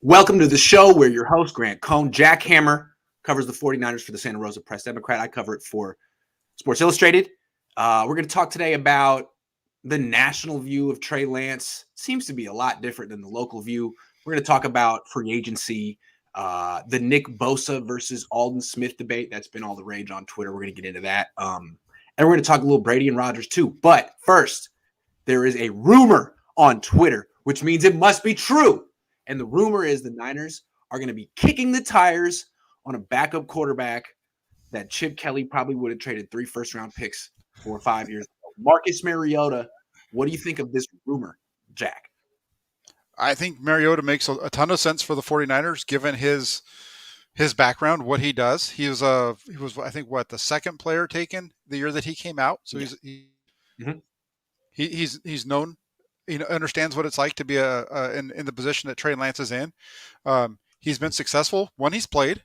Welcome to the show where your host, Cohn and Jack Hammer, covers the 49ers for the Santa Rosa Press Democrat. I cover it for Sports Illustrated. We're going to talk today about the national view of Trey Lance. Seems to be a lot different than the local view. We're going to talk about free agency, the Nick Bosa versus Aldon Smith debate. That's been all the rage on Twitter. We're going to get into that. And we're going to talk a little Brady and Rodgers too. But first, there is a rumor on Twitter, which means it must be true. And the rumor is the Niners are going to be kicking the tires on a backup quarterback that Chip Kelly probably would have traded 3 first-round picks for 5 years ago. Marcus Mariota, what do you think of this rumor, Jack? I think Mariota makes a ton of sense for the 49ers, given his background, what he does. He was I think the second player taken the year that he came out. So Yeah. he's known, understands what it's like to be in the position that Trey Lance is in. He's been successful when he's played.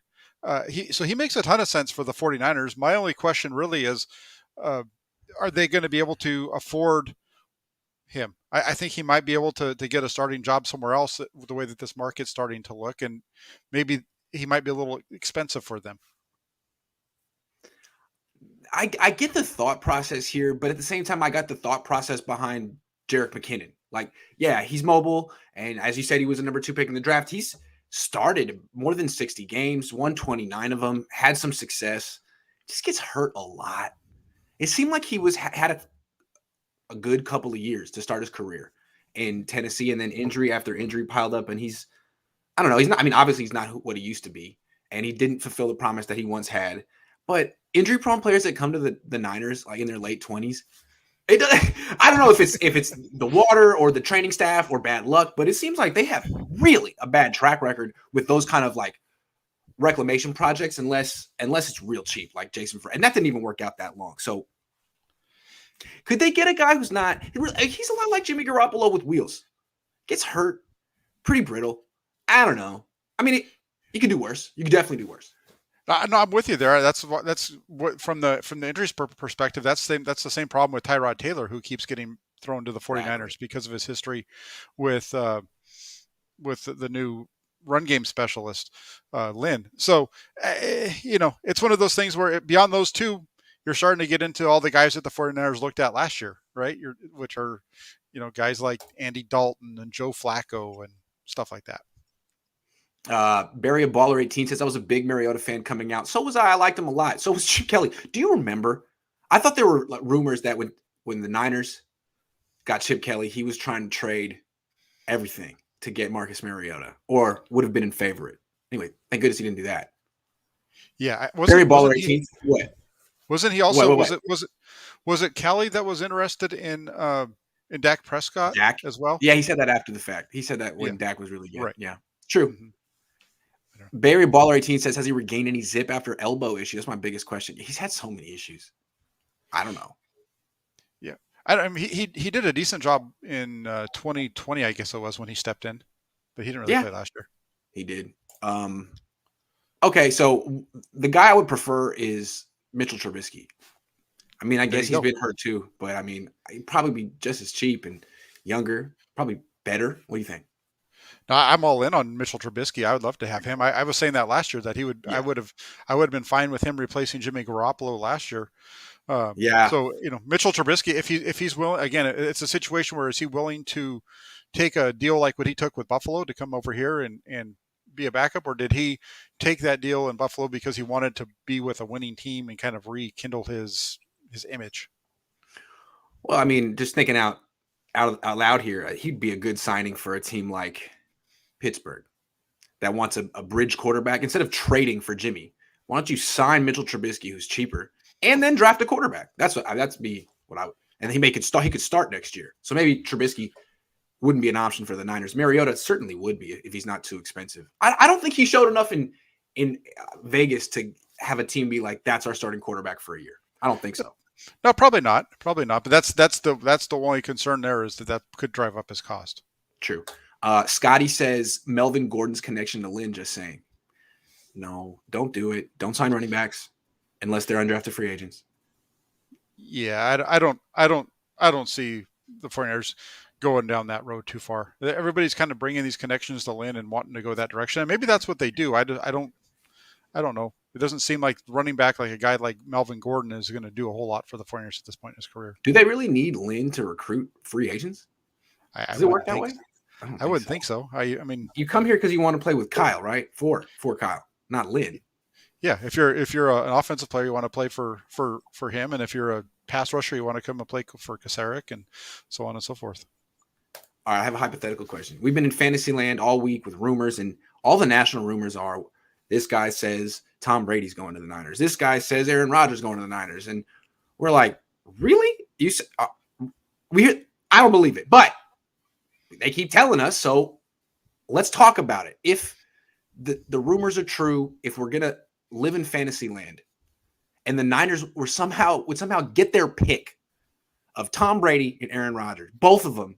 So he makes a ton of sense for the 49ers. My only question really is, are they going to be able to afford him? I think he might be able to get a starting job somewhere else the way that this market's starting to look, and maybe he might be a little expensive for them. I get the thought process here, but at the same time, I got the thought process behind Jerick McKinnon. Like, yeah, he's mobile, and as you said, he was a number 2 pick in the draft. He's started more than 60 games, won 29 of them, had some success, just gets hurt a lot. It seemed like he had a good couple of years to start his career in Tennessee, and then injury after injury piled up, and I don't know, he's not, I mean, obviously he's not what he used to be, and he didn't fulfill the promise that he once had, but injury-prone players that come to the Niners, like in their late 20s, I don't know if it's the water or the training staff or bad luck, but it seems like they have really a bad track record with those kind of like reclamation projects, unless it's real cheap, like Jason and that didn't even work out that long. So could they get a guy who's not? He's a lot like Jimmy Garoppolo with wheels. Gets hurt, pretty brittle. I don't know. I mean, you could do worse. You could definitely do worse. No, I'm with you there. That's what from the injuries perspective. That's the same problem with Tyrod Taylor, who keeps getting thrown to the 49ers because of his history with the new run game specialist, Lynn. So, it's one of those things where beyond those two, you're starting to get into all the guys that the 49ers looked at last year, right? Which are, guys like Andy Dalton and Joe Flacco and stuff like that. Barry a Baller 18 says I was a big Mariota fan coming out. So was I. I liked him a lot. So was Chip Kelly. Do you remember? I thought there were rumors that when the Niners got Chip Kelly, he was trying to trade everything to get Marcus Mariota, or would have been in favor of it. Anyway, thank goodness he didn't do that. Yeah, Barry Baller 18. What? Wasn't he also? What? Was it Kelly that was interested in Dak Prescott as well? Yeah, he said that after the fact. He said that when Dak was really good. Right. Yeah, true. Mm-hmm. Barry Baller 18 says, has he regained any zip after elbow issue? That's my biggest question. He's had so many issues. I don't know. Yeah. I mean, he did a decent job in 2020, I guess it was, when he stepped in. But he didn't really play last year. He did. Okay, so the guy I would prefer is Mitchell Trubisky. I mean, I guess he's been hurt too, but I mean, he'd probably be just as cheap and younger, probably better. What do you think? No, I'm all in on Mitchell Trubisky. I would love to have him. I was saying that last year that he would. Yeah. I would have been fine with him replacing Jimmy Garoppolo last year. So Mitchell Trubisky, if he's willing, again, it's a situation where is he willing to take a deal like what he took with Buffalo to come over here and be a backup, or did he take that deal in Buffalo because he wanted to be with a winning team and kind of rekindle his image? Well, I mean, just thinking out loud here, he'd be a good signing for a team like Pittsburgh that wants a bridge quarterback. Instead of trading for Jimmy, why don't you sign Mitchell Trubisky, who's cheaper, and then draft a quarterback? That's what I would. And he could start next year. So maybe Trubisky wouldn't be an option for the Niners. Mariota certainly would be if he's not too expensive. I don't think he showed enough in Vegas to have a team be like, that's our starting quarterback for a year. I don't think so. No, probably not. But that's the only concern there is that could drive up his cost. True. Scotty says Melvin Gordon's connection to Lynn. Just saying, no, don't do it. Don't sign running backs unless they're undrafted free agents. Yeah, I don't see the 49ers going down that road too far. Everybody's kind of bringing these connections to Lynn and wanting to go that direction. And maybe that's what they do. I don't know. It doesn't seem like running back like a guy like Melvin Gordon is going to do a whole lot for the 49ers at this point in his career. Do they really need Lynn to recruit free agents? Does it work that way? I wouldn't think so. I mean, you come here because you want to play with Kyle, right? For Kyle, not Lynn. Yeah, if you're an offensive player, you want to play for him, and if you're a pass rusher, you want to come and play for Kasarik, and so on and so forth. All right, I have a hypothetical question. We've been in fantasy land all week with rumors, and all the national rumors are this guy says Tom Brady's going to the Niners. This guy says Aaron Rodgers going to the Niners, and we're like, really? I don't believe it, but they keep telling us, so let's talk about it. If the rumors are true, if we're gonna live in fantasy land, and the Niners would somehow get their pick of Tom Brady and Aaron Rodgers, both of them.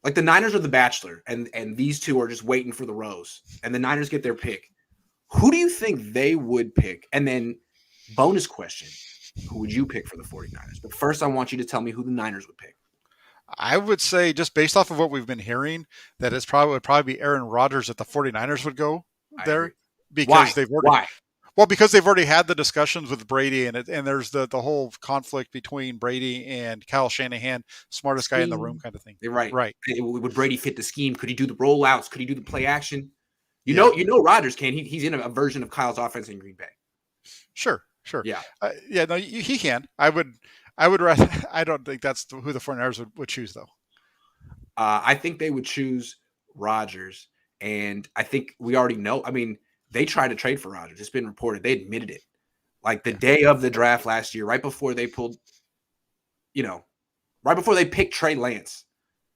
Like the Niners are the Bachelor, and these two are just waiting for the rose, and the Niners get their pick. Who do you think they would pick? And then bonus question, who would you pick for the 49ers? But first, I want you to tell me who the Niners would pick. I would say, just based off of what we've been hearing, that would probably be Aaron Rodgers that the 49ers would go there. Because Why? Well, because they've already had the discussions with Brady, and there's the whole conflict between Brady and Kyle Shanahan, smartest guy in the room kind of thing. Right. Right. Would Brady fit the scheme? Could he do the rollouts? Could he do the play action? You know, Rodgers can. He's in a version of Kyle's offense in Green Bay. Sure. Yeah. No, he can. I would rather. I don't think that's who the 49ers would choose, though. I think they would choose Rodgers, and I think we already know. I mean, they tried to trade for Rodgers. It's been reported. They admitted it. Like the day of the draft last year, right before they pulled, right before they picked Trey Lance,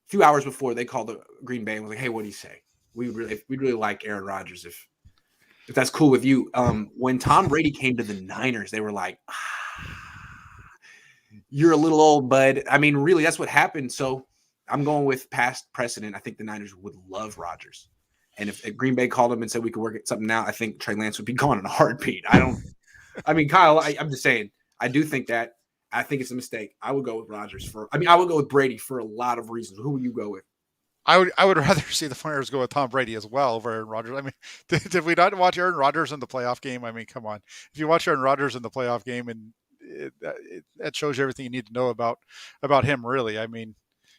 a few hours before, they called the Green Bay and was like, "Hey, what do you say? We'd really like Aaron Rodgers if that's cool with you." When Tom Brady came to the Niners, they were like, "You're a little old, bud." I mean, really, that's what happened. So I'm going with past precedent. I think the Niners would love Rodgers. And if Green Bay called him and said we could work at something out, I think Trey Lance would be gone in a heartbeat. Kyle, I'm just saying, I do think that. I think it's a mistake. I would go with Rodgers I would go with Brady for a lot of reasons. Who would you go with? I would rather see the 49ers go with Tom Brady as well over Aaron Rodgers. I mean, did we not watch Aaron Rodgers in the playoff game? I mean, come on. If you watch Aaron Rodgers in the playoff game, and that shows you everything you need to know about him, really. I mean,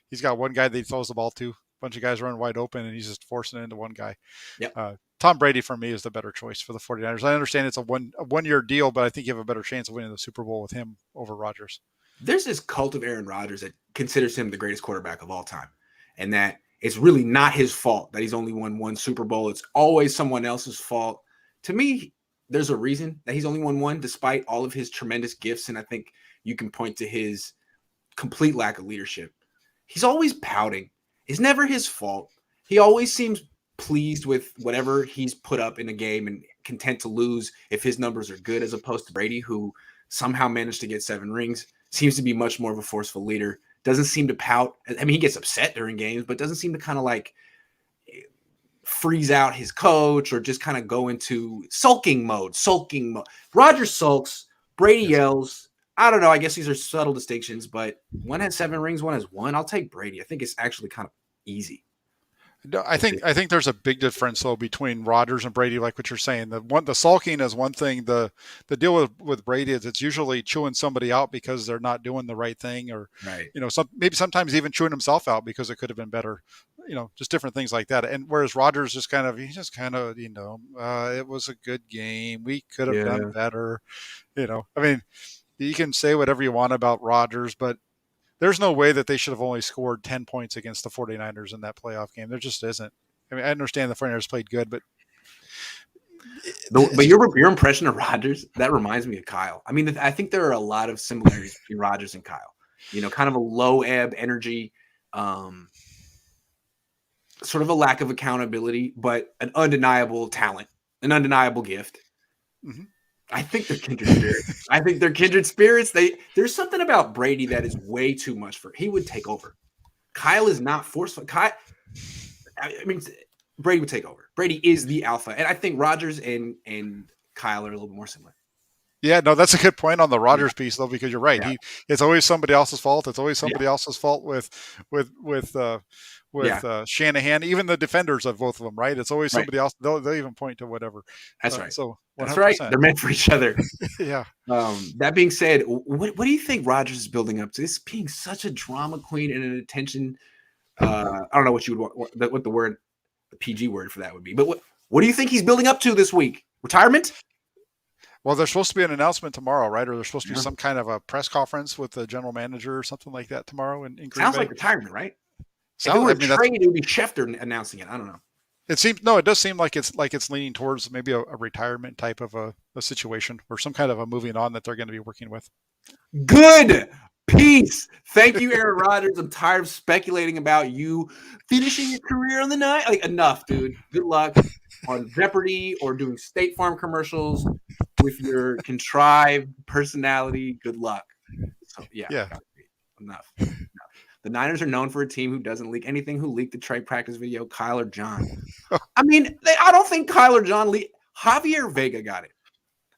he's got one guy that he throws the ball to. Bunch of guys running wide open, and he's just forcing it into one guy. Yep. Tom Brady, for me, is the better choice for the 49ers. I understand it's a one-year deal, but I think you have a better chance of winning the Super Bowl with him over Rodgers. There's this cult of Aaron Rodgers that considers him the greatest quarterback of all time, and that it's really not his fault that he's only won one Super Bowl. It's always someone else's fault. To me, there's a reason that he's only won one, despite all of his tremendous gifts, and I think you can point to his complete lack of leadership. He's always pouting. It's never his fault. He always seems pleased with whatever he's put up in a game and content to lose if his numbers are good, as opposed to Brady, who somehow managed to get 7 rings, seems to be much more of a forceful leader, doesn't seem to pout. I mean, he gets upset during games, but doesn't seem to kind of like freeze out his coach or just kind of go into sulking mode. Rodgers sulks, Brady yells. I don't know. I guess these are subtle distinctions, but one has 7 rings, one has 1. I'll take Brady. I think it's actually kind of easy. No, I think there's a big difference though between Rodgers and Brady, like what you're saying. The sulking is one thing. The deal with Brady is it's usually chewing somebody out because they're not doing the right thing, or right. Maybe sometimes even chewing himself out because it could have been better. Just different things like that. And whereas Rodgers it was a good game. We could have done better. I mean, you can say whatever you want about Rodgers, but there's no way that they should have only scored 10 points against the 49ers in that playoff game. There just isn't. I mean, I understand the 49ers played good, but your impression of Rodgers, that reminds me of Kyle. I mean, I think there are a lot of similarities between Rodgers and Kyle. Kind of a low ebb energy, sort of a lack of accountability, but an undeniable talent, an undeniable gift. Mm-hmm. I think they're kindred spirits. There's something about Brady that is way too much he would take over. Kyle is not forceful. Brady would take over. Brady is the alpha. And I think Rodgers and Kyle are a little bit more similar. Yeah, no, that's a good point on the Yeah, Rodgers piece though, because you're right. yeah, It's always somebody else's fault. It's always yeah, somebody else's fault with yeah. Shanahan. Even the defenders of both of them, right? It's always Right. somebody else. They'll even point to whatever. That's right. So That's right. 100%. They're meant for each other. Yeah. That being said, what do you think Rodgers is building up to? This being such a drama queen and an attention. I don't know what you would what the word, the PG word for that would be. But what do you think he's building up to this week? Retirement? Well, there's supposed to be an announcement tomorrow, right? Or there's supposed to be Yeah. some kind of a press conference with the general manager or something like that tomorrow in Green Sounds Bay. like retirement, right? If it Sound, I were mean, that's trade, it would be Schefter announcing it. I don't know. it seems. No, it does seem like it's leaning towards maybe a retirement type of a situation or some kind of a moving on that they're going to be working with. Good. Peace. Thank you, Aaron Rodgers. I'm tired of speculating about you finishing your career on the night. Like, enough, dude. Good luck on Jeopardy or doing State Farm commercials with your contrived personality. Good luck. So, yeah, Yeah. enough. The Niners are known for a team who doesn't leak anything. Who leaked the trade practice video? Kyle or John? I mean, I don't think Kyle or John leaked. Javier Vega got it.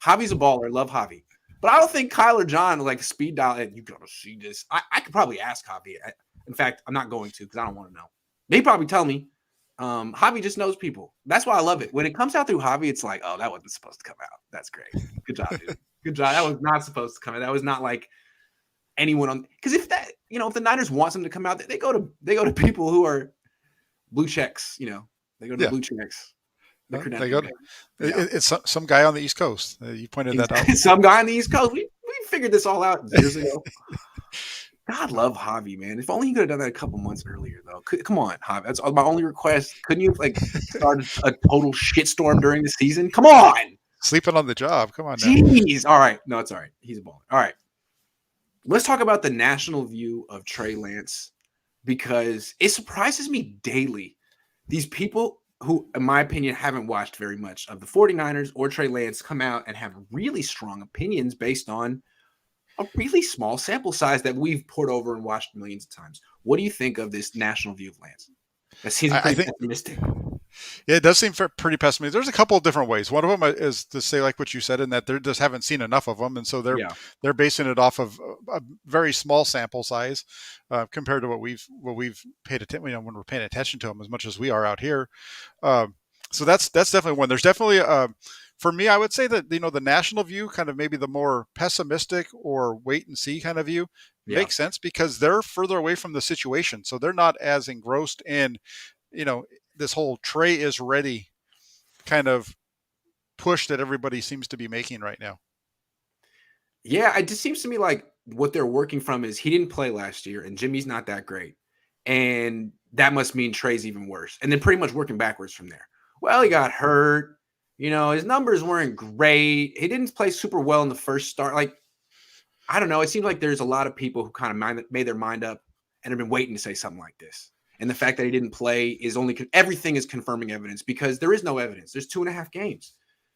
Javi's a baller. Love Javi. But I don't think Kyle or John like speed dial it. You gotta see this. I could probably ask Javi. In fact, I'm not going to because I don't want to know. They probably tell me. Javi just knows people. That's why I love it. When it comes out through Javi, it's like, oh, that wasn't supposed to come out. That's great. Good job, dude. Good job. That was not supposed to come out. That was not like anyone on. Because if that, if the Niners want them to come out, they go to people who are blue checks. They go to blue checks. They got it's some guy on the East Coast. You pointed that out. Some guy on the East Coast. We figured this all out years ago. God love Javi, man. If only he could have done that a couple months earlier, though. Come on, Javi. That's my only request. Couldn't you start a total shitstorm during the season? Come on. Sleeping on the job. Come on now. Jeez. All right. No, it's all right. He's a baller. All right. Let's talk about the national view of Trey Lance because it surprises me daily. These people who, in my opinion, haven't watched very much of the 49ers or Trey Lance come out and have really strong opinions based on a really small sample size that we've poured over and watched millions of times. What do you think of this national view of Lance? That seems pretty pessimistic. Yeah, it does seem pretty pessimistic. There's a couple of different ways. One of them is to say like what you said, in that they just haven't seen enough of them, and so they're basing it off of a very small sample size compared to what we've paid attention. When we're paying attention to them as much as we are out here. So that's definitely one. There's definitely for me, I would say that the national view, kind of maybe the more pessimistic or wait and see kind of view, makes sense because they're further away from the situation, so they're not as engrossed in this whole Trey is ready kind of push that everybody seems to be making right now. Yeah, it just seems to me like what they're working from is he didn't play last year and Jimmy's not that great. And that must mean Trey's even worse. And then pretty much working backwards from there. Well, he got hurt. His numbers weren't great. He didn't play super well in the first start. Like, I don't know. It seems like there's a lot of people who kind of made their mind up and have been waiting to say something like this. And the fact that he didn't play is everything is confirming evidence because there is no evidence. There's 2.5 games.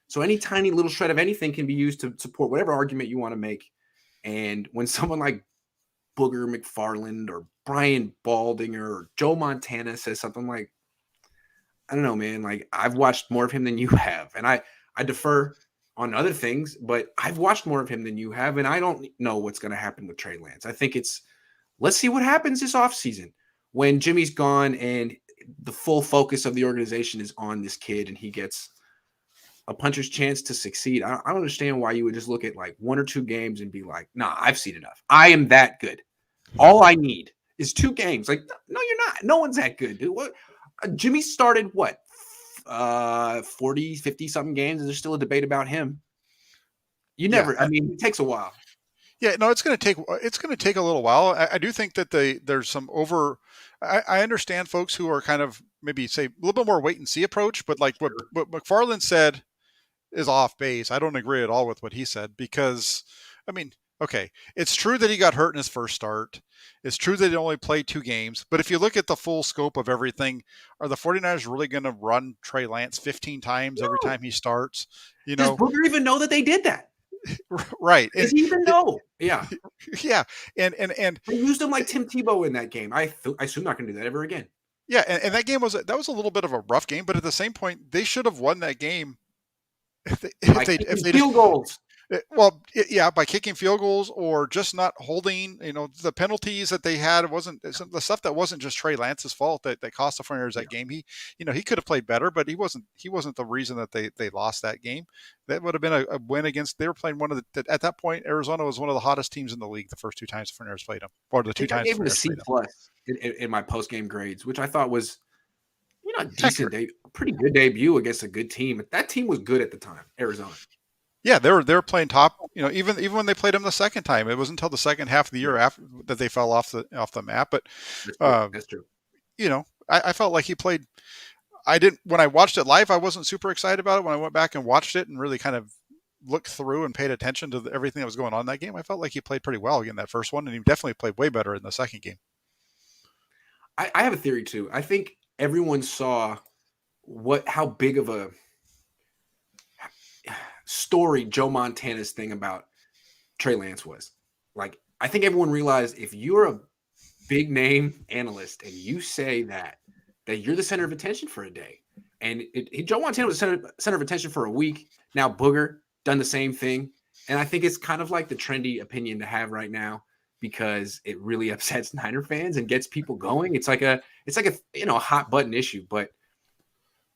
So any tiny little shred of anything can be used to support whatever argument you want to make. And when someone like Booger McFarland or Brian Baldinger or Joe Montana says something like, I don't know, man, like I've watched more of him than you have. And I defer on other things, but I've watched more of him than you have. And I don't know what's going to happen with Trey Lance. I think let's see what happens this offseason when Jimmy's gone and the full focus of the organization is on this kid and he gets a puncher's chance to succeed. I don't understand why you would just look at like 1 or 2 games and be like, nah, I've seen enough. I am that good. All I need is 2 games. Like, no, you're not. No one's that good, dude. What? Jimmy started what? 40, 50 something games, and there's still a debate about him. I mean, it takes a while. Yeah, no, it's going to take a little while. I do think that there's some I understand folks who are kind of maybe say a little bit more wait and see approach, but like what McFarland said is off base. I don't agree at all with what he said because, I mean, okay, it's true that he got hurt in his first start. It's true that he only played 2 games. But if you look at the full scope of everything, are the 49ers really going to run Trey Lance 15 times every time he starts? Does Booger even know that they did that? Right. Does he even know? Yeah. Yeah. And they used him like Tim Tebow in that game. I assume not going to do that ever again. Yeah. And that game was a little bit of a rough game, but at the same point, they should have won that game. If they field goals. By kicking field goals or just not holding, the penalties that they had wasn't the stuff that wasn't just Trey Lance's fault that cost the 49ers Yeah. that game. He could have played better, but he wasn't the reason that they lost that game. That would have been a win against. They were playing at that point, Arizona was one of the hottest teams in the league the first two times the 49ers played them, or the I two think I times gave the him a 49ers C played them. plus in my post game grades, which I thought was a decent Accurate. day, pretty good debut against a good team. That team was good at the time, Arizona. Yeah, they were playing top. Even when they played them the second time, it wasn't until the second half of the year Yeah, after that they fell off the map. But that's true. uh, That's true. I felt like he played. I didn't when I watched it live. I wasn't super excited about it. When I went back and watched it and really kind of looked through and paid attention to everything that was going on in that game, I felt like he played pretty well in that first one, and he definitely played way better in the second game. I have a theory too. I think everyone saw how big of a story Joe Montana's thing about Trey Lance was. Like, I think everyone realized if you're a big name analyst and you say that you're the center of attention for a day, and Joe Montana was center of attention for a week. Now Booger done the same thing, and I think it's kind of like the trendy opinion to have right now because it really upsets Niner fans and gets people going. It's like a hot button issue, but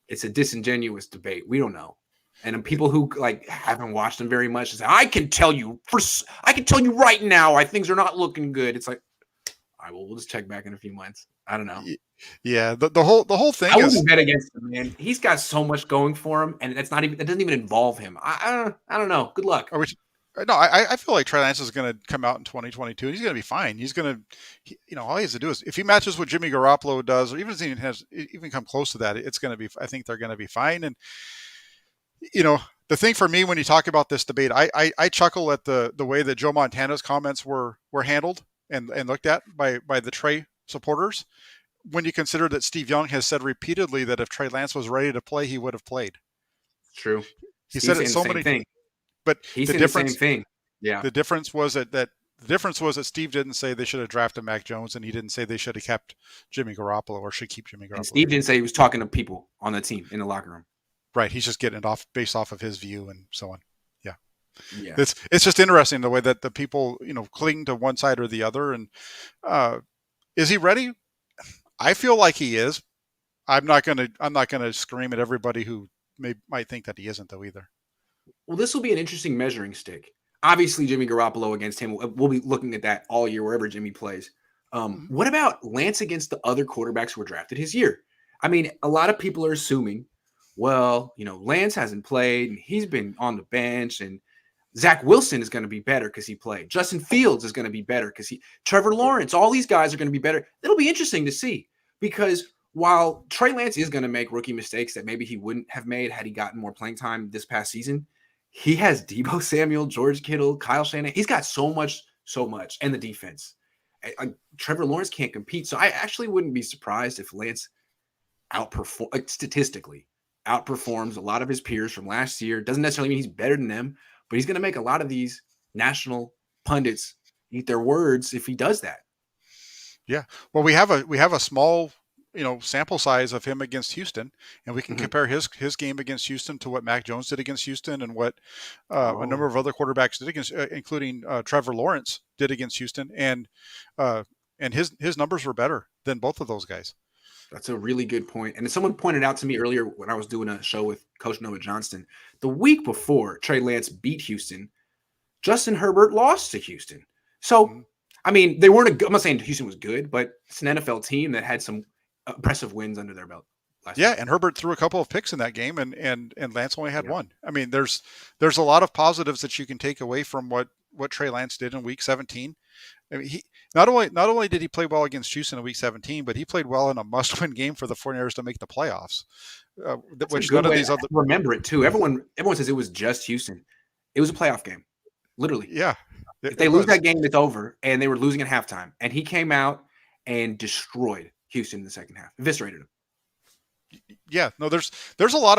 it's a disingenuous debate. We don't know. And people who haven't watched them very much say, I can tell you right now, things are not looking good. It's like, all right, well, we'll just check back in a few months. I don't know. Yeah, the whole thing I is. wouldn't bet against him, man. He's got so much going for him, and that doesn't even involve him. I don't know. Good luck. No, I feel like Trey Lance is going to come out in 2022 and he's going to be fine. He's going to, all he has to do is if he matches what Jimmy Garoppolo does, or even if he even come close to that, it's going to be. I think they're going to be fine. And the thing for me when you talk about this debate, I chuckle at the way that Joe Montana's comments were handled and looked at by the Trey supporters. When you consider that Steve Young has said repeatedly that if Trey Lance was ready to play, he would have played. True. He said it so many things. But he's the the difference, same thing. Yeah. The difference was that Steve didn't say they should have drafted Mac Jones, and he didn't say they should have kept Jimmy Garoppolo or should keep Jimmy Garoppolo. And Steve didn't say he was talking to people on the team in the locker room. Right. He's just getting it off based off of his view and so on. Yeah. Yeah. It's just interesting the way that the people, cling to one side or the other. And is he ready? I feel like he is. I'm not gonna scream at everybody who might think that he isn't though either. Well, this will be an interesting measuring stick. Obviously, Jimmy Garoppolo against him, we'll be looking at that all year wherever Jimmy plays. What about Lance against the other quarterbacks who were drafted his year? I mean, a lot of people are assuming, well, Lance hasn't played and he's been on the bench, and Zach Wilson is going to be better because he played. Justin Fields is going to be better because Trevor Lawrence, all these guys are going to be better. It'll be interesting to see because while Trey Lance is going to make rookie mistakes that maybe he wouldn't have made had he gotten more playing time this past season, he has Deebo Samuel, George Kittle, Kyle Shanahan. He's got so much, and the defense. Trevor Lawrence can't compete. So I actually wouldn't be surprised if Lance statistically outperforms a lot of his peers from last year. Doesn't necessarily mean he's better than them, but he's going to make a lot of these national pundits eat their words if he does that. Yeah. Well, we have a small, sample size of him against Houston, and we can compare his game against Houston to what Mac Jones did against Houston and what a number of other quarterbacks did against, including Trevor Lawrence did against Houston, and his numbers were better than both of those guys. That's a really good point. And someone pointed out to me earlier when I was doing a show with Coach Noah Johnston, the week before Trey Lance beat Houston, Justin Herbert lost to Houston. So, I mean, they weren't I'm not saying Houston was good, but it's an NFL team that had some impressive wins under their belt. Yeah, and Herbert threw a couple of picks in that game, and Lance only had one. I mean, there's a lot of positives that you can take away from what Trey Lance did in Week 17. I mean, he not only did he play well against Houston in Week 17, but he played well in a must-win game for the 49ers to make the playoffs. Which none of these other remember it too. Everyone says it was just Houston. It was a playoff game, literally. Yeah. If they lose that game, it's over, and they were losing at halftime. And he came out and destroyed Houston in the second half, eviscerated him. Yeah, no, there's a lot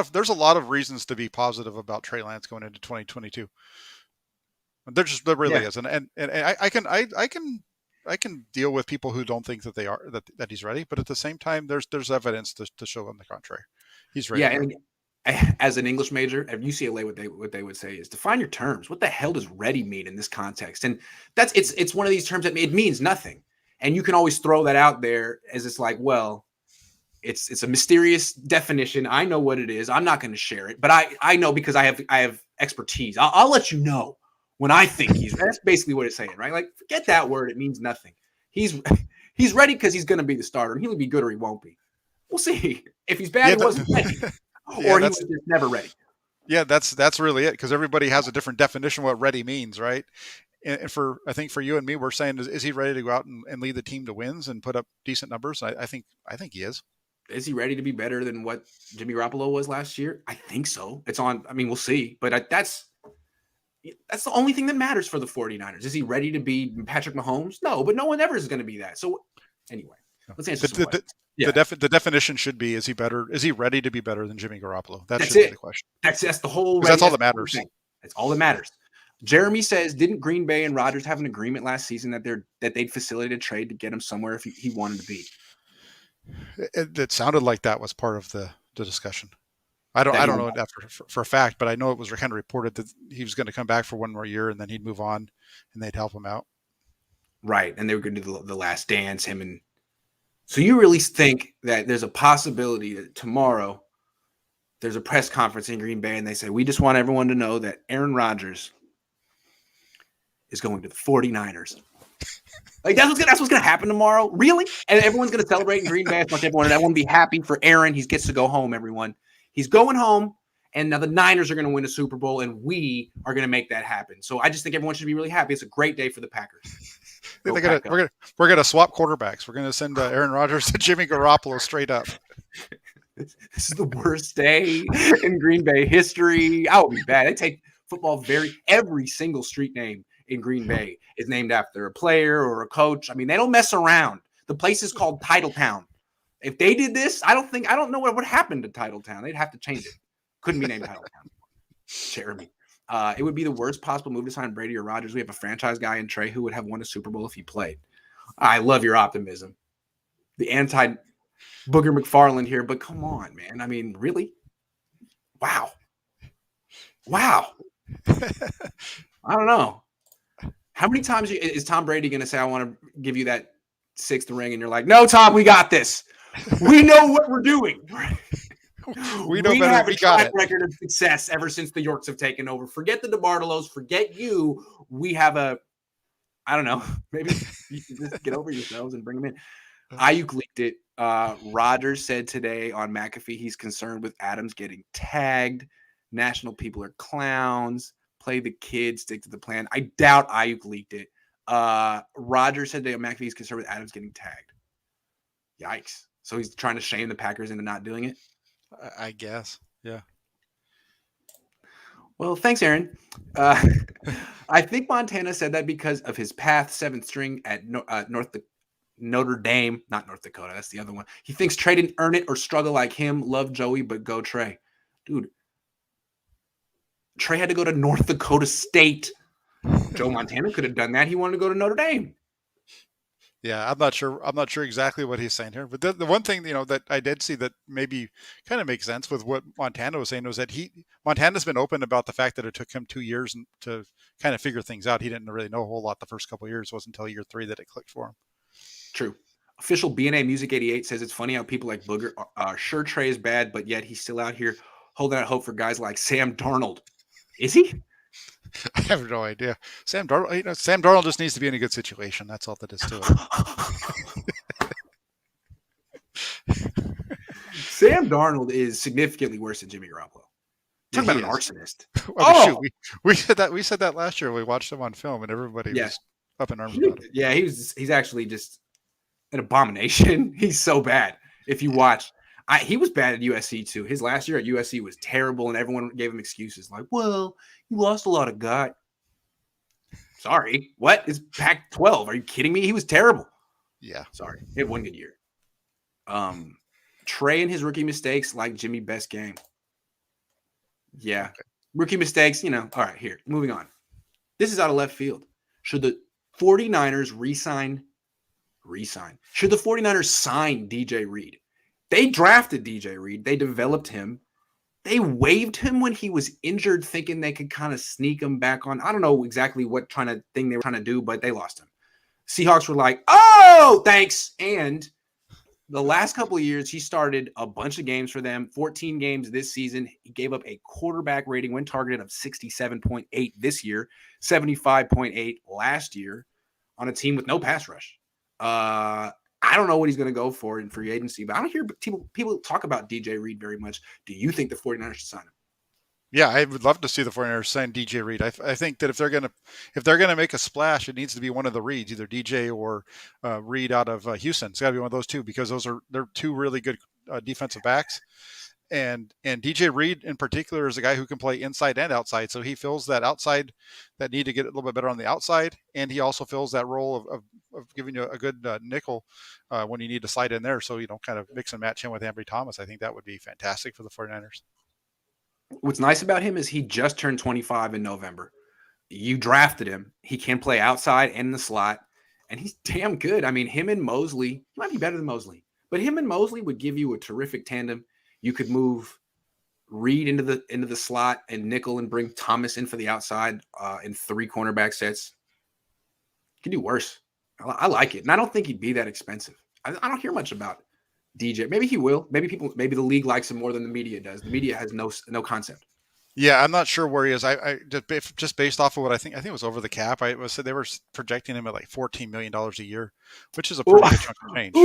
of reasons to be positive about Trey Lance going into 2022. There really is, and I can deal with people who don't think that they are that he's ready, but at the same time, there's evidence to show on the contrary. He's ready. Yeah, and as an English major at UCLA, what they would say is define your terms. What the hell does ready mean in this context? And it's one of these terms that it means nothing. And you can always throw that out there as it's like, well, it's a mysterious definition. I know what it is. I'm not going to share it, but I know because I have expertise. I'll let you know when I think he's. That's basically what it's saying, right? Like, forget that word. It means nothing. He's ready because he's going to be the starter, and he'll be good or he won't be. We'll see. If he's bad, he wasn't ready, or he was just never ready. Yeah, that's really it, because everybody has a different definition of what ready means, right? And I think for you and me, we're saying, is he ready to go out and lead the team to wins and put up decent numbers? I think he is. Is he ready to be better than what Jimmy Garoppolo was last year? I think so. It's on. I mean, we'll see. But that's the only thing that matters for the 49ers. Is he ready to be Patrick Mahomes? No, but no one ever is going to be that. So anyway, let's answer some questions. The definition should be: is he better? Is he ready to be better than Jimmy Garoppolo? That's should be the question. That's the whole. That's all that matters. That's all that matters. Jeremy says, didn't Green Bay and Rodgers have an agreement last season that they'd facilitate a trade to get him somewhere if he wanted to be? It sounded like that was part of the discussion. I don't know that for a fact, but I know it was kind of reported that he was going to come back for one more year and then he'd move on and they'd help him out. Right, and they were going to do the last dance. So you really think that there's a possibility that tomorrow there's a press conference in Green Bay and they say, we just want everyone to know that Aaron Rodgers is going to the 49ers. Like that's what's gonna happen tomorrow, really? And everyone's gonna celebrate in Green Bay. Everyone will be happy for Aaron. He gets to go home. Everyone, he's going home, and now the Niners are gonna win a Super Bowl, and we are gonna make that happen. So I just think everyone should be really happy. It's a great day for the Packers. We're gonna swap quarterbacks. We're gonna send Aaron Rodgers to Jimmy Garoppolo straight up. This is the worst day in Green Bay history. I would be bad. They take football every single street name in Green Bay is named after a player or a coach. I mean, they don't mess around. The place is called Titletown. If they did this, I don't know what would happen to Titletown. They'd have to change it. Couldn't be named Titletown. Jeremy. It would be the worst possible move to sign Brady or Rodgers. We have a franchise guy in Trey who would have won a Super Bowl if he played. I love your optimism. The anti-Booger McFarland here, but come on, man. I mean, really? Wow. I don't know. How many times is Tom Brady going to say, I want to give you that sixth ring? And you're like, no, Tom, we got this. We know what we're doing. We have a track record of success ever since the Yorks have taken over. Forget the DeBartolos. Forget you. We have I don't know. Maybe you can just get over yourselves and bring them in. Ayuk leaked it. Rodgers said today on McAfee he's concerned with Adams getting tagged. National people are clowns. Play the kid, stick to the plan. I doubt Ayuk leaked it. Rodgers said that McAfee's concerned with Adams getting tagged. Yikes. So he's trying to shame the Packers into not doing it? I guess. Yeah. Well, thanks, Aaron. I think Montana said that because of his path, 7th string at Notre Dame. Not North Dakota. That's the other one. He thinks Trey didn't earn it or struggle like him. Love Joey, but go Trey. Dude. Trey had to go to North Dakota State. Joe Montana could have done that. He wanted to go to Notre Dame. Yeah, I'm not sure exactly what he's saying here. But the one thing, that I did see that maybe kind of makes sense with what Montana was saying was that Montana's been open about the fact that it took him 2 years to kind of figure things out. He didn't really know a whole lot the first couple of years. It wasn't until year 3 that it clicked for him. True. Official BNA Music 88 says it's funny how people like Booger are sure Trey is bad, but yet he's still out here holding out hope for guys like Sam Darnold. Is he? I have no idea. Sam Darnold just needs to be in a good situation. That's all that is to it. Sam Darnold is significantly worse than Jimmy Garoppolo. Talk about an arsonist. Shoot, we said that. We said that last year. We watched him on film, and everybody was up in arms about it. Yeah, he's actually just an abomination. He's so bad. If you watch. He was bad at USC too. His last year at USC was terrible, and everyone gave him excuses like, well, you lost a lot of gut. Sorry. What? It's Pac-12. Are you kidding me? He was terrible. Yeah. Sorry. He had one good year. Trey and his rookie mistakes like Jimmy best game. Yeah. Okay. Rookie mistakes, all right, here. Moving on. This is out of left field. Should the 49ers resign? Should the 49ers sign DJ Reed? They drafted DJ Reed. They developed him. They waived him when he was injured, thinking they could kind of sneak him back on. I don't know exactly what thing they were trying to do, but they lost him. Seahawks were like, oh, thanks. And the last couple of years, he started a bunch of games for them, 14 games this season. He gave up a quarterback rating when targeted of 67.8 this year, 75.8 last year on a team with no pass rush. I don't know what he's going to go for in free agency, but I don't hear people talk about DJ Reed very much. Do you think the 49ers should sign him? Yeah, I would love to see the 49ers sign DJ Reed. I think that if they're gonna make a splash, it needs to be one of the Reeds, either DJ or Reed out of Houston. It's got to be one of those two because they're two really good defensive backs. And DJ Reed in particular is a guy who can play inside and outside. So he fills that outside, that need to get a little bit better on the outside, and he also fills that role of giving you a good nickel when you need to slide in there. So kind of mix and match him with Ambry Thomas. I think that would be fantastic for the 49ers. What's nice about him is he just turned 25 in November. You drafted him. He can play outside and in the slot, and he's damn good. I mean, him and Mosley, he might be better than Mosley, but him and Mosley would give you a terrific tandem. You could move Reed into the slot and nickel and bring Thomas in for the outside in 3 cornerback sets. You can do worse. I like it, and I don't think he'd be that expensive. I don't hear much about DJ. Maybe he will. Maybe the league likes him more than the media does. The media has no concept. Yeah, I'm not sure where he is. I just based off of what I think it was over the cap. They were projecting him at like $14 million a year, which is a pretty good chunk of change.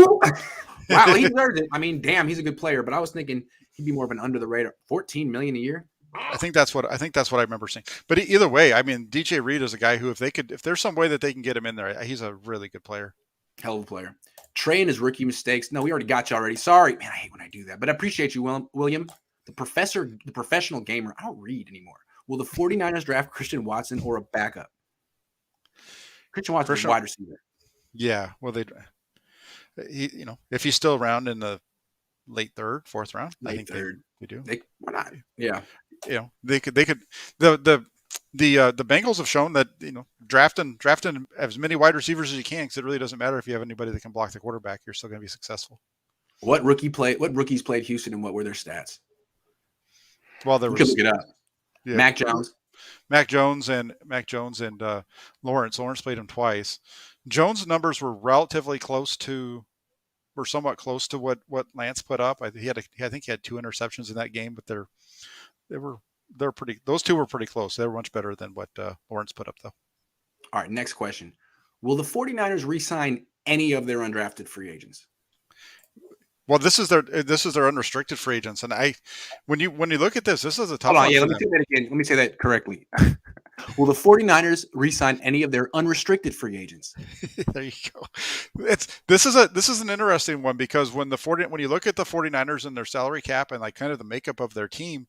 Wow, he deserves it. I mean, damn, he's a good player, but I was thinking he'd be more of an under the radar. $14 million a year. I think that's what I remember seeing. But either way, I mean, DJ Reed is a guy who, if there's some way that they can get him in there, he's a really good player. Hell of a player. Trey and his rookie mistakes. No, we already got you already. Sorry, man. I hate when I do that, but I appreciate you, William. The professional gamer. I don't read anymore. Will the 49ers draft Christian Watson or a backup? Christian Watson is wide receiver. Yeah. Well, if he's still around in the late third, fourth round, I think third. They do. Why not? Yeah. They could. The Bengals have shown that drafting as many wide receivers as you can, because it really doesn't matter if you have anybody that can block the quarterback. You're still going to be successful. What rookies played Houston, and what were their stats? Well, there was. Look it up. Yeah. Mac Jones and Lawrence. Lawrence played him twice. Jones' numbers were somewhat close to what Lance put up. I think he had 2 interceptions in that game, but they're pretty. Those two were pretty close. They were much better than what Lawrence put up, though. All right, next question. Will the 49ers re-sign any of their undrafted free agents? Well, this is their unrestricted free agents, and when you look at this is a tough. Hold on, let me say that again. Let me say that correctly. Will the 49ers re-sign any of their unrestricted free agents? There you go. This is an interesting one, because when you look at the 49ers and their salary cap and like kind of the makeup of their team,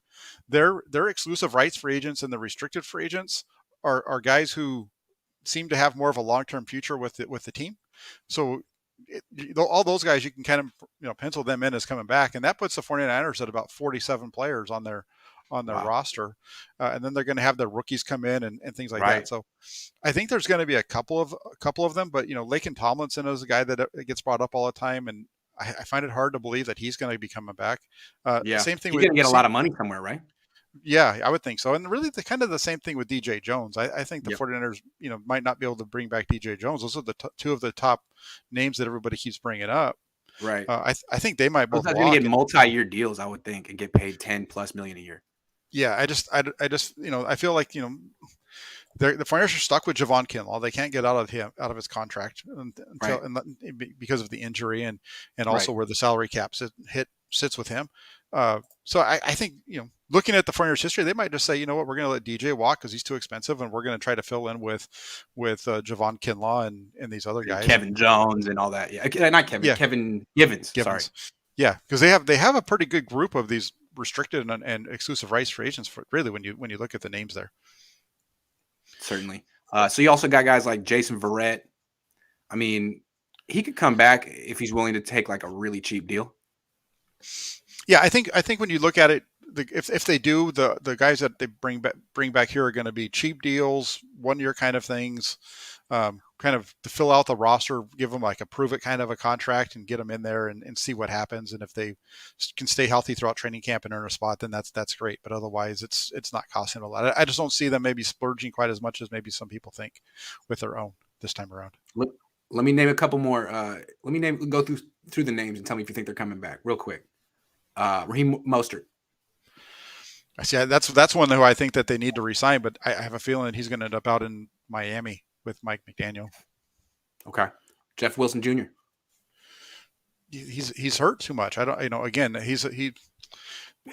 their exclusive rights free agents and the restricted free agents are guys who seem to have more of a long-term future with the team. So all those guys, you can kind of pencil them in as coming back, and that puts the 49ers at about 47 players on their roster, and then they're going to have their rookies come in and things like that. So I think there's going to be a couple of them, but Laken Tomlinson is a guy that gets brought up all the time, and I find it hard to believe that he's going to be coming back. Same thing. He's going to get a lot of money somewhere, right? Yeah, I would think so. And really the same thing with DJ Jones. I think the 49ers, might not be able to bring back DJ Jones. Those are the two of the top names that everybody keeps bringing up. Right. I think they might both going to get multi-year deals, I would think, and get paid $10+ million a year. Yeah, I just I feel like the 49ers are stuck with Javon Kinlaw. They can't get out of his contract because of the injury and also where the salary cap sits with him. So I think looking at the 49ers history, they might just say, you know what, we're going to let DJ walk because he's too expensive, and we're going to try to fill in with Javon Kinlaw and these other guys, Kevin Jones and all that. Yeah, not Kevin. Yeah. Kevin Givens. Sorry. Yeah, because they have a pretty good group of these restricted and exclusive rights free agents for really when you look at the names there. Certainly. So you also got guys like Jason Verrett. I mean, he could come back if he's willing to take like a really cheap deal. Yeah, I think when you look at it, if they do, the guys that they bring back here are going to be cheap deals, 1 year kind of things. kind of to fill out the roster, give them like a prove it kind of a contract and get them in there and see what happens. And if they can stay healthy throughout training camp and earn a spot, then that's great. But otherwise, it's not costing a lot. I just don't see them maybe splurging quite as much as maybe some people think with their own this time around. Let me name a couple more. Go through the names and tell me if you think they're coming back real quick. Raheem Mostert. I see. That's one who I think that they need to resign, but I have a feeling that he's going to end up out in Miami with Mike McDaniel. Okay. Jeff Wilson Jr. He's hurt too much. I don't. Again, he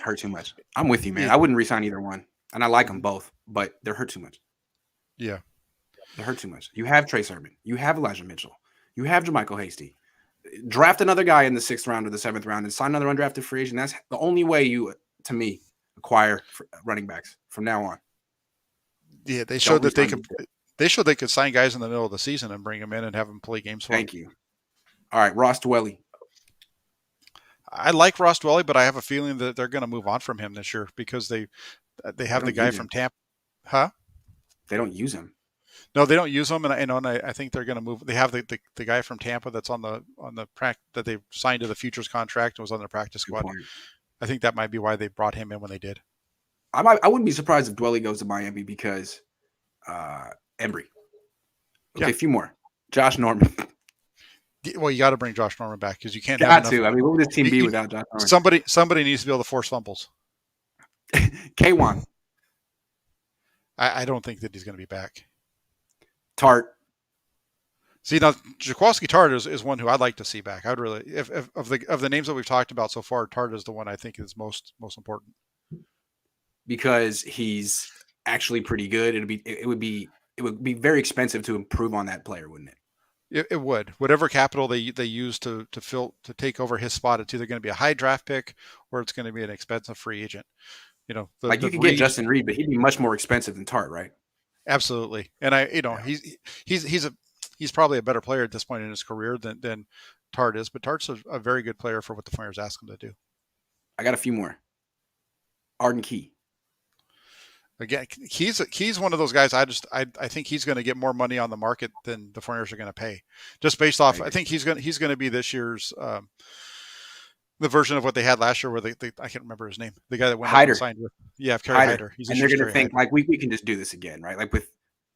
hurt too much. I'm with you, man. I wouldn't resign either one, and I like them both, but they're hurt too much. Yeah. They hurt too much. You have Trey Sermon. You have Elijah Mitchell. You have JaMychal Hasty. Draft another guy in the 6th round or the 7th round and sign another undrafted free agent. That's the only way you, to me, acquire running backs from now on. Yeah, they showed that they could. They showed they could sign guys in the middle of the season and bring them in and have them play games for them. Thank you. All right, Ross Dwelley. I like Ross Dwelley, but I have a feeling that they're going to move on from him this year because they have the guy from Tampa. Huh? They don't use him. No, they don't use him, and I think they're going to move. They have the guy from Tampa that's on the that they signed to the futures contract and was on their practice squad. I think that might be why they brought him in when they did. I wouldn't be surprised if Dwelley goes to Miami because Embry. Okay, a few more. Josh Norman. Well, you got to bring Josh Norman back because you can't. Got to. I mean, what would this team be without Josh Norman? Somebody needs to be able to force fumbles. K1. I don't think that he's going to be back. Tart. See, now Jaquowski Tart is one who I'd like to see back. I'd really, if of the names that we've talked about so far, Tart is the one I think is most important because he's actually pretty good. It would be very expensive to improve on that player, wouldn't it? It would. Whatever capital they use to take over his spot, it's either going to be a high draft pick or it's going to be an expensive free agent. You could get Justin Reed, but he'd be much more expensive than Tart, right? Absolutely. And he's probably a better player at this point in his career than Tart is, but Tart's a very good player for what the Flyers ask him to do. I got a few more. Arden Key. Again, he's one of those guys. I think he's going to get more money on the market than the Flyers are going to pay, just based off. I think he's going to be this year's the version of what they had last year, where I can't remember his name. The guy that went and signed with Kerry Hyder. And they're going to think like we can just do this again, right? Like with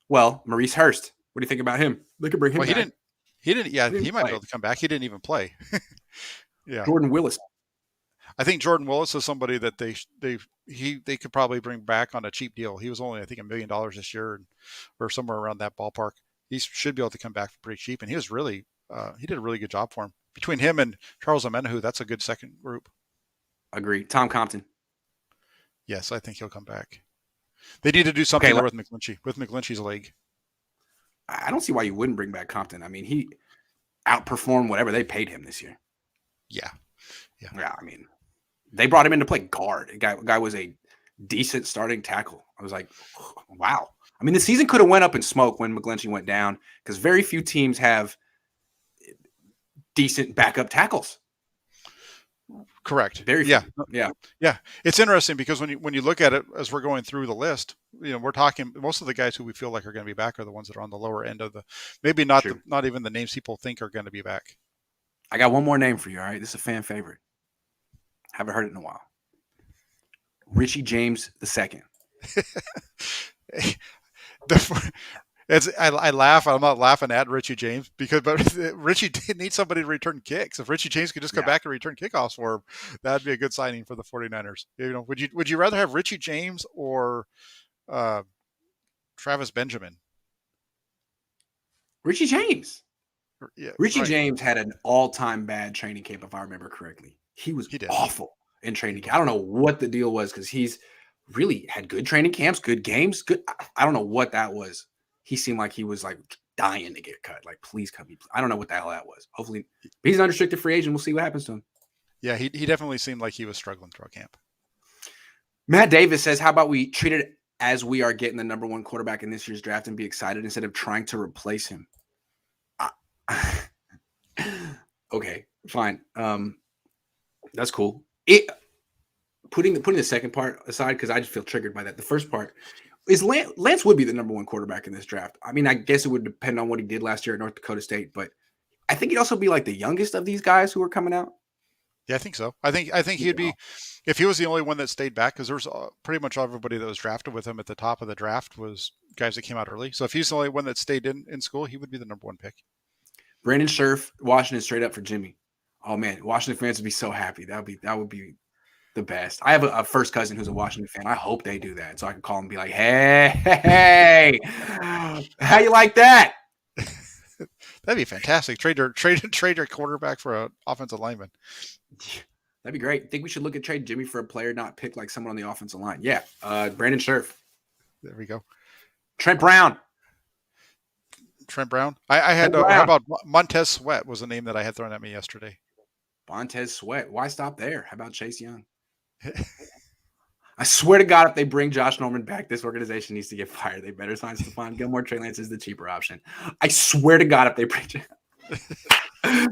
Maurice Hurst. What do you think about him? They could bring him back. He didn't. Yeah, he might be able to come back. He didn't even play. Yeah. Jordan Willis. I think Jordan Willis is somebody that they could probably bring back on a cheap deal. He was only, I think, $1 million this year, or somewhere around that ballpark. He should be able to come back for pretty cheap, and he was really he did a really good job for him. Between him and Charles Omenihu, that's a good second group. Agree. Tom Compton. Yes, I think he'll come back. They need to do something with McGlinchey's leg. I don't see why you wouldn't bring back Compton. I mean, he outperformed whatever they paid him this year. Yeah. I mean, they brought him in to play guard. Guy was a decent starting tackle. I was like, wow. I mean, the season could have went up in smoke when McGlinchey went down because very few teams have decent backup tackles. Correct. Very few. Yeah. It's interesting because when you look at it as we're going through the list, we're talking most of the guys who we feel like are going to be back are the ones that are on the lower end of maybe not even the names people think are going to be back. I got one more name for you. All right, this is a fan favorite. Haven't heard it in a while. Richie James II. I laugh. I'm not laughing at Richie James but Richie needs somebody to return kicks. If Richie James could just come back and return kickoffs for him, that'd be a good signing for the 49ers. Would you rather have Richie James or Travis Benjamin? Richie James. Yeah, Richie James had an all-time bad training camp, if I remember correctly. He did awful in training camp. I don't know what the deal was because he's really had good training camps, good games. Good. I don't know what that was. He seemed like he was like dying to get cut. Like, please cut me. I don't know what the hell that was. Hopefully, he's an unrestricted free agent. We'll see what happens to him. Yeah, he definitely seemed like he was struggling throughout camp. Matt Davis says, how about we treat it as we are getting the number 1 quarterback in this year's draft and be excited instead of trying to replace him? Okay, fine. That's cool. Putting the second part aside, because I just feel triggered by that. The first part, Lance would be the number 1 quarterback in this draft. I mean, I guess it would depend on what he did last year at North Dakota State, but I think he'd also be like the youngest of these guys who are coming out. Yeah, I think so. I think he'd be, if he was the only one that stayed back, because there's pretty much everybody that was drafted with him at the top of the draft was guys that came out early. So if he's the only one that stayed in school, he would be the number 1 pick. Brandon Scherf, Washington straight up for Jimmy. Oh man, Washington fans would be so happy. That would be the best. I have a first cousin who's a Washington fan. I hope they do that so I can call him and be like, hey, how you like that? That'd be fantastic. Trade your quarterback for an offensive lineman. That'd be great. I think we should look at trade Jimmy for a player, not pick like someone on the offensive line. Yeah, Brandon Scherf. There we go. Trent Brown. I had how about Montez Sweat was a name that I had thrown at me yesterday. Montez Sweat. Why stop there? How about Chase Young? I swear to God, if they bring Josh Norman back, this organization needs to get fired. They better sign Stephon Gilmore. Trey Lance is the cheaper option. I swear to God, if they bring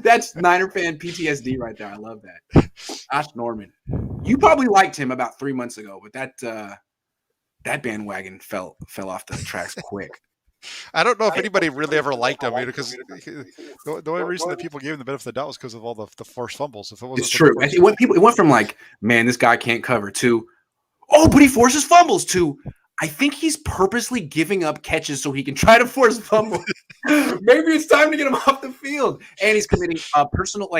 that's Niner fan PTSD right there. I love that. Josh Norman. You probably liked him about 3 months ago, but that bandwagon fell off the tracks quick. I don't know if anybody really ever liked him because the only reason that people gave him the benefit of the doubt was because of all the forced fumbles. If it wasn't, it's true. It went from like, man, this guy can't cover to, oh, but he forces fumbles to, I think he's purposely giving up catches so he can try to force fumbles. Maybe it's time to get him off the field. And he's committing a personal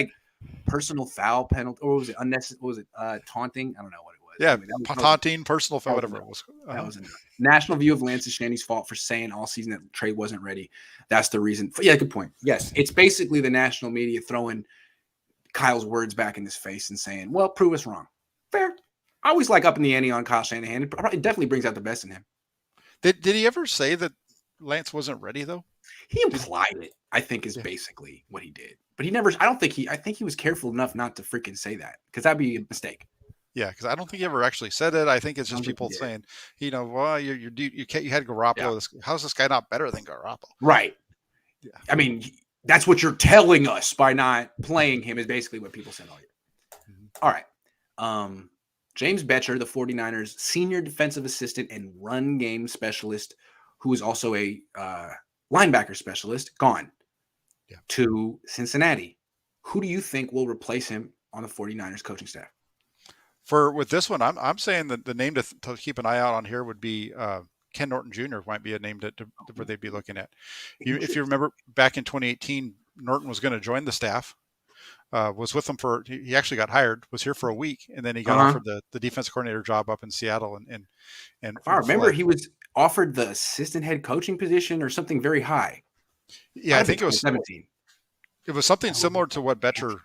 foul penalty, or was it unnecessary? Was it taunting? I don't know what it was. Yeah, I mean, taunting, personal foul, whatever it was. That was a national view of Lance and Shanny's fault for saying all season that Trey wasn't ready. That's the reason. Yeah, good point. Yes, it's basically the national media throwing Kyle's words back in his face and saying, well, prove us wrong. Fair. I always like upping the ante on Kyle Shanahan. It definitely brings out the best in him. Did he ever say that Lance wasn't ready, though? He implied it, I think, is basically what he did. But he never – I think he was careful enough not to freaking say that because that'd be a mistake. Yeah, because I don't think he ever actually said it. I think it's just people saying, well, you had Garoppolo. Yeah. How's this guy not better than Garoppolo? Right. Yeah. I mean, that's what you're telling us by not playing him is basically what people said all year. Mm-hmm. All right. James Betcher, the 49ers senior defensive assistant and run game specialist, who is also a linebacker specialist, gone to Cincinnati. Who do you think will replace him on the 49ers coaching staff? With this one, I'm saying that the name to keep an eye out on here would be Ken Norton Jr. might be a name where they'd be looking at. If you remember back in 2018, Norton was going to join the staff. Was with them he actually got hired, was here for a week, and then he got offered the defensive coordinator job up in Seattle. And if I remember, he was offered the assistant head coaching position or something very high. Yeah, I think it was 17. It was something similar to what Betcher,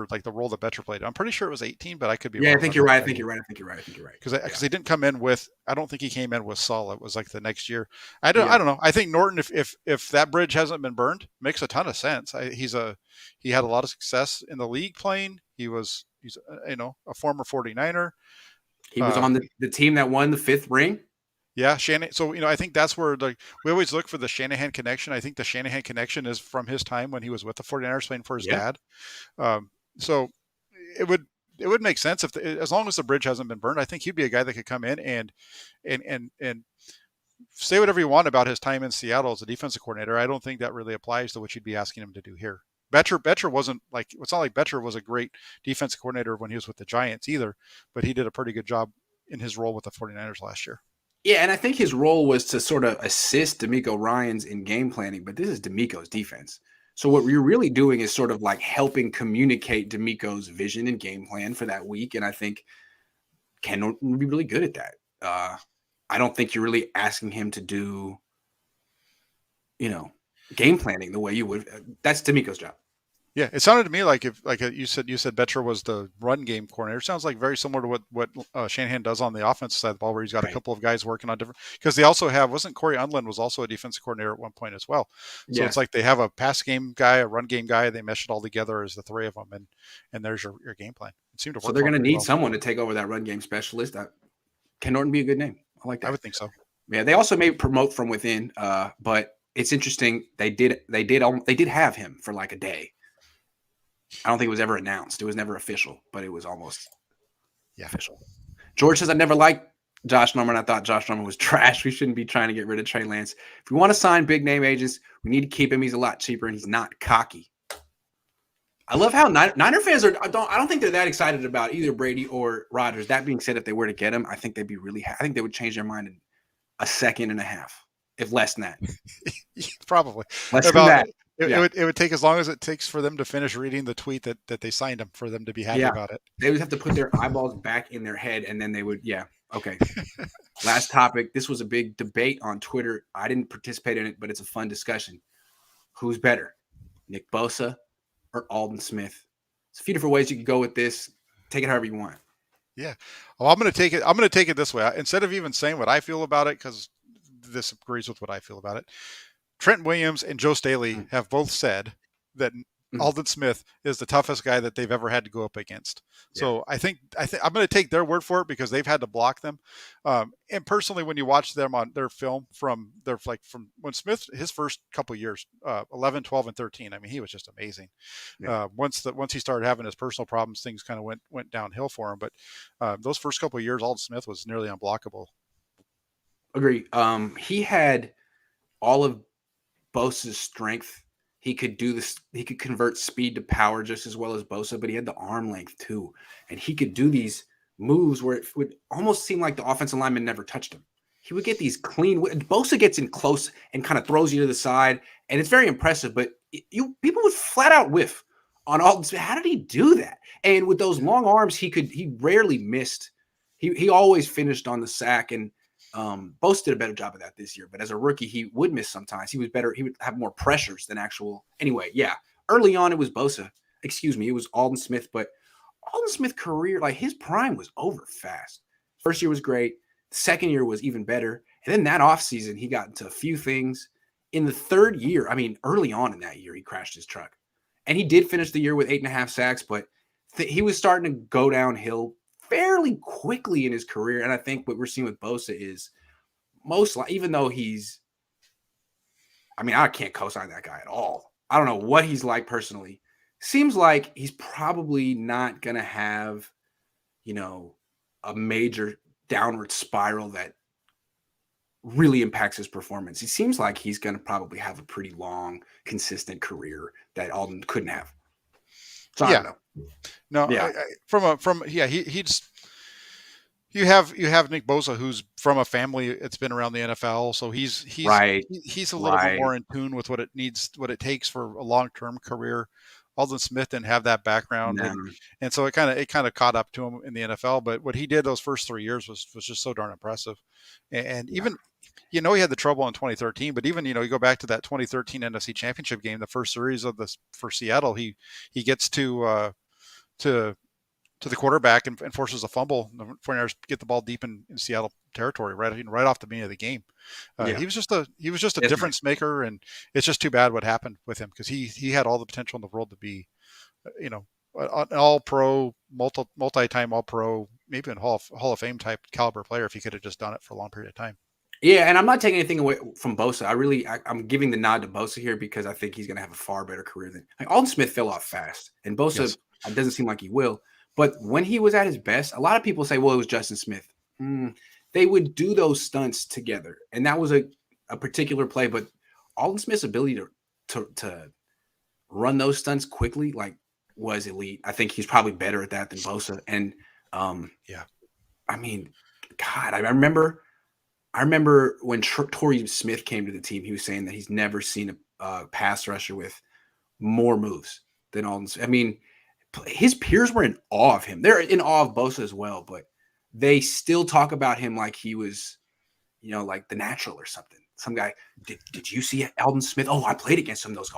like the role that Betcher played. I'm pretty sure it was 18, but I could be wrong. I think you're right. I think you're right. Because he didn't come in with. I don't think he came in with Saul. It was like the next year. I don't know. I think Norton, if that bridge hasn't been burned, makes a ton of sense. He had a lot of success in the league playing. He's a former 49er. He was on the team that won the 5th ring. Yeah, Shanahan. So, I think that's where we always look for the Shanahan connection. I think the Shanahan connection is from his time when he was with the 49ers playing for his dad. So it would make sense as long as the bridge hasn't been burned. I think he'd be a guy that could come in and say whatever you want about his time in Seattle as a defensive coordinator. I don't think that really applies to what you'd be asking him to do here. Betcher wasn't like, it's not like Betcher was a great defensive coordinator when he was with the Giants either, but he did a pretty good job in his role with the 49ers last year. Yeah, and I think his role was to sort of assist DeMeco Ryans in game planning, but this is DeMeco's defense. So what you're really doing is sort of like helping communicate DeMeco's vision and game plan for that week, and I think Ken Norton would be really good at that. I don't think you're really asking him to do, game planning the way you would. That's DeMeco's job. Yeah, it sounded to me like you said Betcher was the run game coordinator. It sounds like very similar to what Shanahan does on the offensive side of the ball, where he's got a couple of guys working on different. Because they also wasn't Corey Undlin was also a defensive coordinator at one point as well. So it's like they have a pass game guy, a run game guy. They mesh it all together as the three of them, and there's your game plan. It seemed to work. So they're going to need someone to take over that run game specialist. Can Norton be a good name? I like that. I would think so. Yeah, they also may promote from within, but it's interesting. They did have him for like a day. I don't think it was ever announced. It was never official, but it was almost official. George says, I never liked Josh Norman. I thought Josh Norman was trash. We shouldn't be trying to get rid of Trey Lance. If we want to sign big name agents, we need to keep him. He's a lot cheaper and he's not cocky. I love how Niner fans are. I don't think they're that excited about either Brady or Rodgers. That being said, if they were to get him, I think they'd be really. I think they would change their mind in a second and a half, if less than that. Probably Less than that. It would take as long as it takes for them to finish reading the tweet that they signed him for them to be happy about it. They would have to put their eyeballs back in their head, and then they would. Yeah. Okay. Last topic. This was a big debate on Twitter. I didn't participate in it, but it's a fun discussion. Who's better, Nick Bosa or Aldon Smith? There's a few different ways you could go with this. Take it however you want. Yeah. Well, I'm going to take it this way. Instead of even saying what I feel about it, because this agrees with what I feel about it. Trent Williams and Joe Staley have both said that Aldon Smith is the toughest guy that they've ever had to go up against. Yeah. So I think I'm going to take their word for it because they've had to block them. And personally, when you watch them on their film from when Smith, his first couple of years, 11, 12, and 13, I mean, he was just amazing. Yeah. Once he started having his personal problems, things kind of went downhill for him. But those first couple of years, Aldon Smith was nearly unblockable. Agree. He had all of Bosa's strength. He could do this. He could convert speed to power just as well as Bosa, but he had the arm length too. And he could do these moves where it would almost seem like the offensive lineman never touched him. He would get these clean. Bosa gets in close and kind of throws you to the side, and it's very impressive. But people would flat out whiff on Aldon. How did he do that? And with those long arms, he rarely missed. He always finished on the sack, and Bosa did a better job of that this year, but as a rookie, he would miss sometimes. He was better. He would have more pressures than actual. Anyway, yeah. Early on, it was Bosa. Excuse me, it was Aldon Smith, but Aldon Smith's career, like his prime was over fast. First year was great. Second year was even better. And then that offseason, he got into a few things. In the third year, I mean, early on in that year, he crashed his truck. And he did finish the year with 8.5 sacks, but he was starting to go downhill fairly quickly in his career. And I think what we're seeing with Bosa is even though I can't co-sign that guy at all. I don't know what he's like personally. Seems like he's probably not going to have, a major downward spiral that really impacts his performance. He seems like he's going to probably have a pretty long, consistent career that Aldon couldn't have. So I don't know. No, yeah. You have Nick Bosa, who's from a family that's been around the NFL, so he's right. He's a little bit more in tune with what it takes for a long-term career. Aldon Smith didn't have that background, and so it kind of caught up to him in the NFL. But what he did those first 3 years was just so darn impressive. And even he had the trouble in 2013, but even you go back to that 2013 NFC Championship game, the first series of this for Seattle, he gets to the quarterback and forces a fumble. The 49ers get the ball deep in Seattle territory right off the beginning of the game. He was just a difference maker, and it's just too bad what happened with him because he had all the potential in the world to be, an all-pro, multi-time all-pro, maybe in Hall of Fame type caliber player if he could have just done it for a long period of time. Yeah, and I'm not taking anything away from Bosa. I'm giving the nod to Bosa here because I think he's going to have a far better career than Aldon Smith fell off fast, and Bosa it doesn't seem like he will. But when he was at his best, a lot of people say, well, it was Justin Smith. They would do those stunts together. And that was a particular play. But Aldon Smith's ability to run those stunts quickly, was elite. I think he's probably better at that than Bosa. And, I mean, God, I remember when Torrey Smith came to the team, he was saying that he's never seen a pass rusher with more moves than Aldon Smith. I mean, his peers were in awe of him. They're in awe of Bosa as well, but they still talk about him like he was, like the natural or something. Some guy, did you see Aldon Smith? Oh, I played against him. There's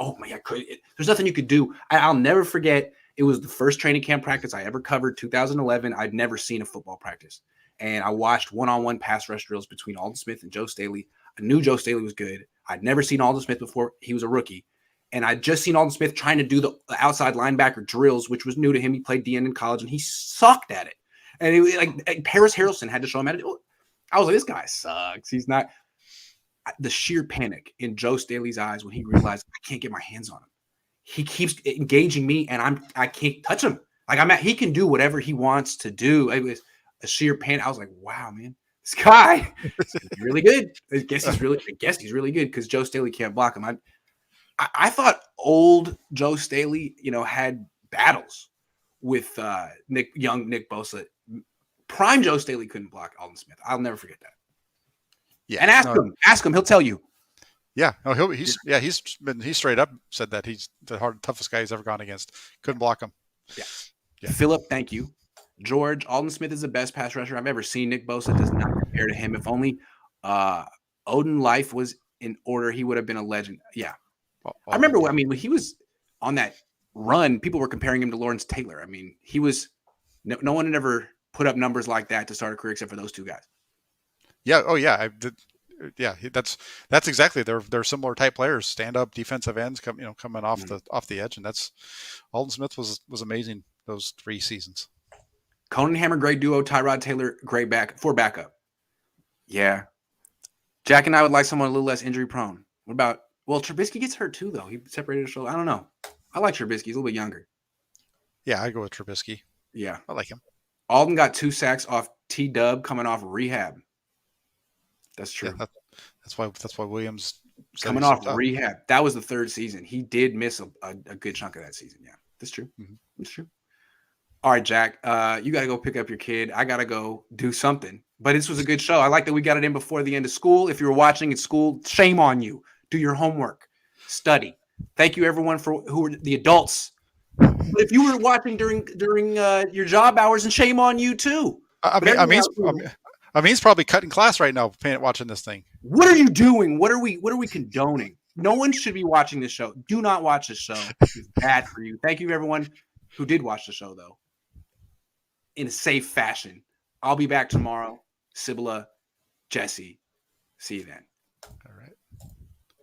nothing you could do. I'll never forget. It was the first training camp practice I ever covered, 2011. I'd never seen a football practice. And I watched one-on-one pass rush drills between Aldon Smith and Joe Staley. I knew Joe Staley was good. I'd never seen Aldon Smith before. He was a rookie. And I'd just seen Aldon Smith trying to do the outside linebacker drills, which was new to him. He played DN in college, and he sucked at it. And like Paris Harrelson had to show him how to do it. I was like, this guy sucks. He's not. The sheer panic in Joe Staley's eyes when he realized I can't get my hands on him. He keeps engaging me, and I can't touch him. He can do whatever he wants to do. It was a sheer panic. I was like, wow, man. This guy is really good. I guess he's really good because Joe Staley can't block him. I thought old Joe Staley, had battles with Nick Bosa. Prime Joe Staley couldn't block Aldon Smith. I'll never forget that. Yeah, and ask him. He'll tell you. Yeah, no, he's straight up said that he's the toughest guy he's ever gone against. Couldn't block him. Yeah. Philip, thank you. George, Aldon Smith is the best pass rusher I've ever seen. Nick Bosa does not compare to him. If only Odin life was in order, he would have been a legend. Yeah. I remember when he was on that run, people were comparing him to Lawrence Taylor. I mean, he was no one had ever put up numbers like that to start a career except for those two guys. Yeah. Oh yeah. That's exactly. They're similar type players, stand up defensive ends, coming off the edge, and that's Aldon Smith was amazing those 3 seasons. Cohn and Hammer, great duo. Tyrod Taylor, great backup. Yeah. Jack and I would like someone a little less injury prone. What about? Well, Trubisky gets hurt too, though. He separated his shoulder. I don't know. I like Trubisky. He's a little bit younger. Yeah, I go with Trubisky. Yeah, I like him. Aldon got 2 sacks off T-Dub coming off rehab. That's true. Yeah, that's why Williams coming off rehab. That was the 3rd season. He did miss a good chunk of that season. Yeah, that's true. Mm-hmm. That's true. All right, Jack. You got to go pick up your kid. I got to go do something. But this was a good show. I like that we got it in before the end of school. If you were watching at school, shame on you. Do your homework. Study. Thank you, everyone, who were the adults. But if you were watching during your job hours, and shame on you too. He's probably cutting class right now, watching this thing. What are you doing? What are we condoning? No one should be watching this show. Do not watch this show. It's bad for you. Thank you, everyone who did watch the show, though, in a safe fashion. I'll be back tomorrow. Sibla, Jesse. See you then.